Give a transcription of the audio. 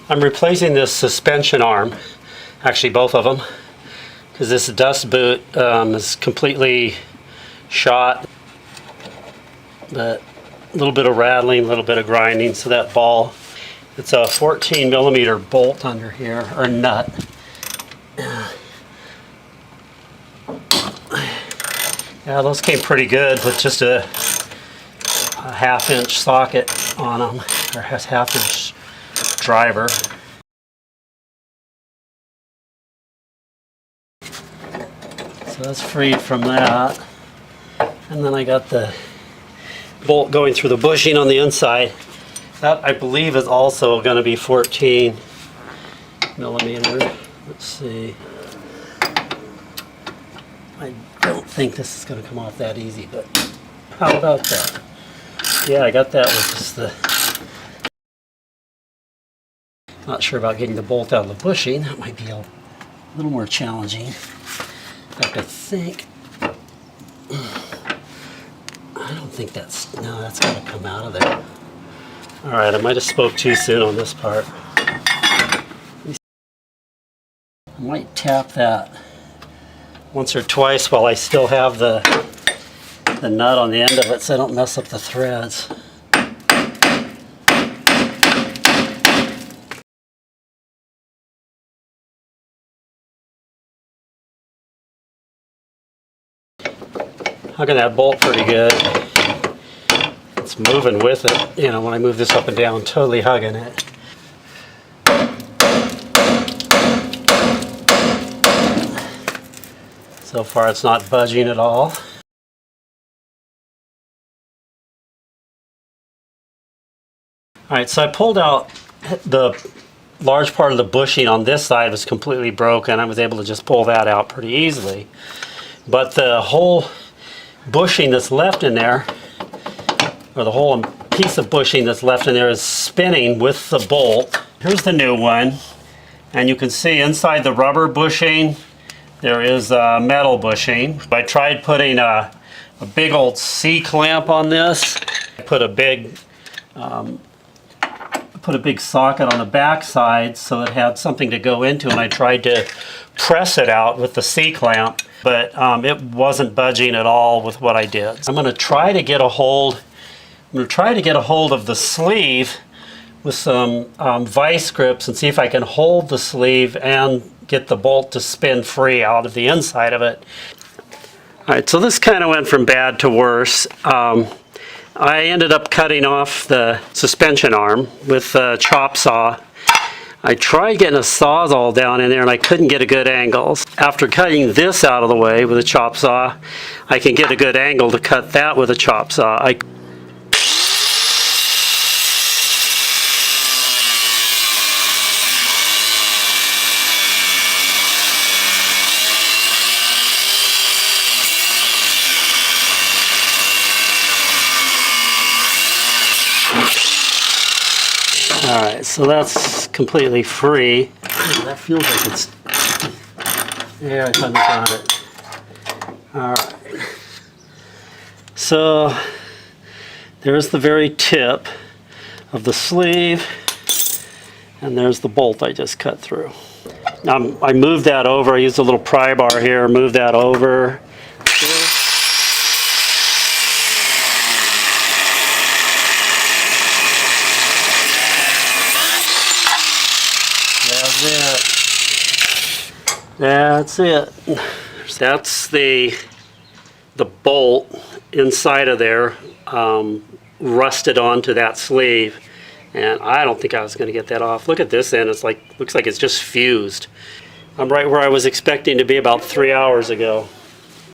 I'm replacing this suspension arm, actually both of them, because this dust boot is completely shot. But a little bit of rattling, a little bit of grinding, so that ball, it's a 14 millimeter bolt under here, or nut. Yeah, those came pretty good with just a half-inch socket on them, or half-inch driver. So that's freed from that. And then I got the bolt going through the bushing on the inside. That, I believe, is also going to be 14 millimeter. Let's see. I don't think this is going to come off that easy, but how about that? Yeah, I got that with just the... Not sure about getting the bolt out of the bushing. That might be a little more challenging. In fact, I think... I don't think that's... No, that's got to come out of there. Alright, I might have spoke too soon on this part. I might tap that once or twice while I still have the nut on the end of it so I don't mess up the threads. Hugging that bolt pretty good. It's moving with it, you know, when I move this up and down, totally hugging it. So far it's not budging at all. Alright, so I pulled out the large part of the bushing on this side was completely broken. I was able to just pull that out pretty easily. But the whole bushing that's left in there, or the whole piece of bushing that's left in there, is spinning with the bolt. Here's the new one, and you can see inside the rubber bushing there is a metal bushing. I tried putting a big old C-clamp on this. I put a big socket on the back side so it had something to go into, and I tried to press it out with the C-clamp, but it wasn't budging at all with what I did. I'm going to try to get a hold of the sleeve with some vice grips and see if I can hold the sleeve and get the bolt to spin free out of the inside of it. Alright, so this kind of went from bad to worse. I ended up cutting off the suspension arm with a chop saw. I tried getting a sawzall down in there and I couldn't get a good angle. After cutting this out of the way with a chop saw, I can get a good angle to cut that with a chop saw. Alright, so that's completely free. Oh, that feels like it's... Yeah, I finally got it. Alright. So, there's the very tip of the sleeve, and there's the bolt I just cut through. Now, I moved that over. I used a little pry bar here, moved that over. That's it. That's the bolt inside of there, rusted onto that sleeve, and I don't think I was going to get that off. Look at this end. Looks like it's just fused. I'm right where I was expecting to be about 3 hours ago.